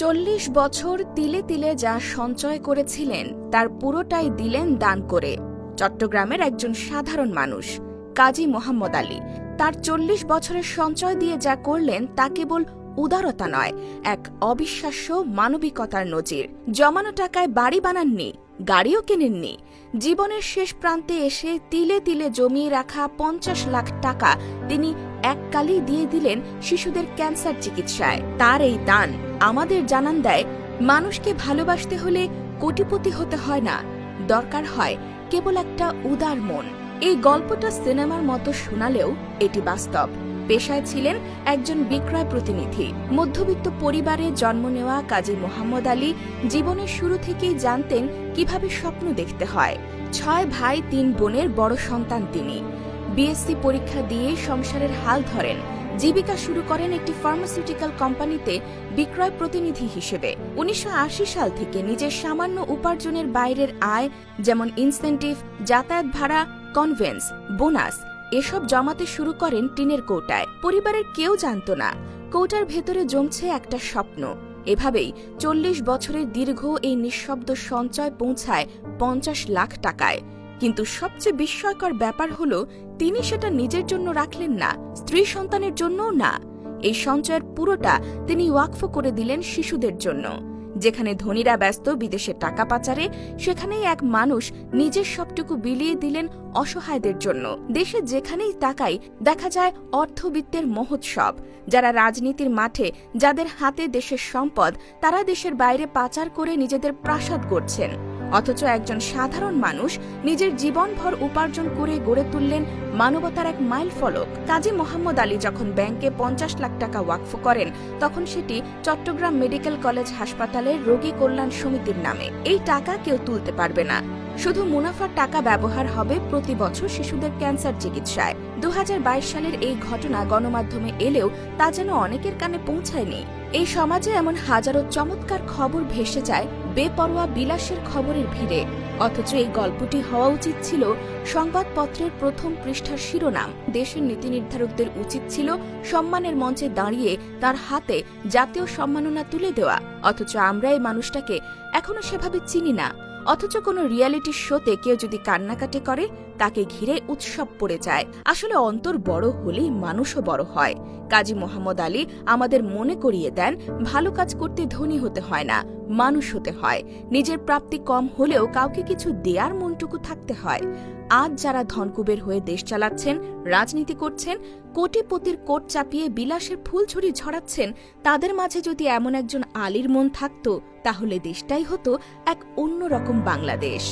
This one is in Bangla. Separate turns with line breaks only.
৪০ বছর তিলে তিলে যা সঞ্চয় করেছিলেন তার পুরোটাই দিলেন দান করে। চট্টগ্রামের একজন সাধারণ মানুষ কাজী মোহাম্মদ আলী তার ৪০ বছরের সঞ্চয় দিয়ে যা করলেন তা কেবল উদারতা নয়, এক অবিশ্বাস্য মানবিকতার নজির। জমানো টাকায় বাড়ি বানাননি, গাড়িও কেনেননি। জীবনের শেষ প্রান্তে এসে তিলে তিলে জমিয়ে রাখা ৫০ লাখ টাকা তিনি এককালেই দিয়ে দিলেন শিশুদের ক্যান্সার চিকিৎসায়। তার এই দান আমাদের জানান দেয়, মানুষকে ভালোবাসতে হলে কোটিপতি হতে হয় না, দরকার হয় কেবল একটা উদার মন। এই গল্পটা সিনেমার মতো শোনালেও এটি বাস্তব। পেশায় ছিলেন একজন বিক্রয় প্রতিনিধি। মধ্যবিত্ত পরিবারে জন্ম নেওয়া কাজী মোহাম্মদ আলী জীবনের শুরু থেকেই জানতেন কিভাবে স্বপ্ন দেখতে হয়। ৬ ভাই ৩ বোনের বড় সন্তান তিনি। বিএসসি পরীক্ষা দিয়ে সংসারের হাল ধরেন। জীবিকা শুরু করেন একটি ফার্মাসিউটিক্যাল কোম্পানিতে বিক্রয় প্রতিনিধি হিসেবে। ১৯৮০ সাল থেকে নিজের সামান্য উপার্জনের বাইরের আয়, যেমন ইনসেন্টিভ, যাতায়াত ভাড়া, কনভেন্স, বোনাস এসব জমাতে শুরু করেন টিনের কৌটায়। পরিবারের কেউ জানত না কৌটার ভেতরে জমছে একটা স্বপ্ন। এভাবেই ৪০ বছরের দীর্ঘ এই নিঃশব্দ সঞ্চয় পৌঁছায় ৫০ লাখ টাকায়। কিন্তু সবচেয়ে বিস্ময়কর ব্যাপার হল, তিনি সেটা নিজের জন্য রাখলেন না, স্ত্রী সন্তানের জন্যও না। এই সঞ্চয়ের পুরোটা তিনি ওয়াকফ করে দিলেন শিশুদের জন্য। যেখানে ধনীরা ব্যস্ত বিদেশে টাকা পাচারে, সেখানেই এক মানুষ নিজের সবটুকু বিলিয়ে দিলেন অসহায়দের জন্য। দেশে যেখানেই তাকাই দেখা যায় অর্থবিত্তের মহোৎসব। যারা রাজনীতির মাঠে, যাদের হাতে দেশের সম্পদ, তারা দেশের বাইরে পাচার করে নিজেদের প্রাসাদ গড়ছেন। অথচ একজন সাধারণ মানুষ নিজের জীবনভর উপার্জন করে গড়ে তুললেন মানবতার এক মাইল ফলক। কাজী মোহাম্মদ আলী যখন ব্যাংকে ৫০ লাখ টাকা ওয়াকফ করেন, তখন সেটি চট্টগ্রাম মেডিকেল কলেজ হাসপাতালের রোগী কল্যাণ সমিতির নামে। এই টাকা কেউ তুলতে পারবে না, শুধু মুনাফার টাকা ব্যবহার হবে প্রতি বছর শিশুদের ক্যান্সার চিকিৎসায়। ২০২২ সালের এই ঘটনা গণমাধ্যমে এলেও তা যেন অনেকের কানে পৌঁছায়নি। এই সমাজে এমন হাজারো চমৎকার খবর ভেসে যায় বেপরোয়া বিলাসের খবরের ভিড়ে। অথচ এই গল্পটি হওয়া উচিত ছিল সংবাদপত্রের প্রথম পৃষ্ঠার শিরোনাম। দেশের নীতি নির্ধারকদের উচিত ছিল সম্মানের মঞ্চে দাঁড়িয়ে তার হাতে জাতীয় সম্মাননা তুলে দেওয়া। অথচ আমরা এই মানুষটাকে এখনো সেভাবে চিনি না। অথচ কোনো রিয়ালিটি শোতে কেউ যদি কান্নাকাটি করে, তাকে ঘিরে উৎসব পড়ে যায়। আসলে অন্তর বড় হলেই মানুষও বড় হয়। কাজী মোহাম্মদ আলী আমাদের মনে করিয়ে দেন, ভালো কাজ করতে ধনী হতে হয় না, মানুষ হতে হয়। নিজের প্রাপ্তি কম হলেও কাউকে কিছু দেয়ার মনটুকু থাকতে হয়। আজ যারা ধনকুবের হয়ে দেশ চালাচ্ছেন, রাজনীতি করছেন, কোটিপতির কোট চাপিয়ে বিলাসের ফুলঝুরি ঝরাচ্ছেন, তাদের মাঝে যদি এমন একজন আলীর মন থাকত, তাহলে দেশটাই হতো এক অন্যরকম বাংলাদেশ।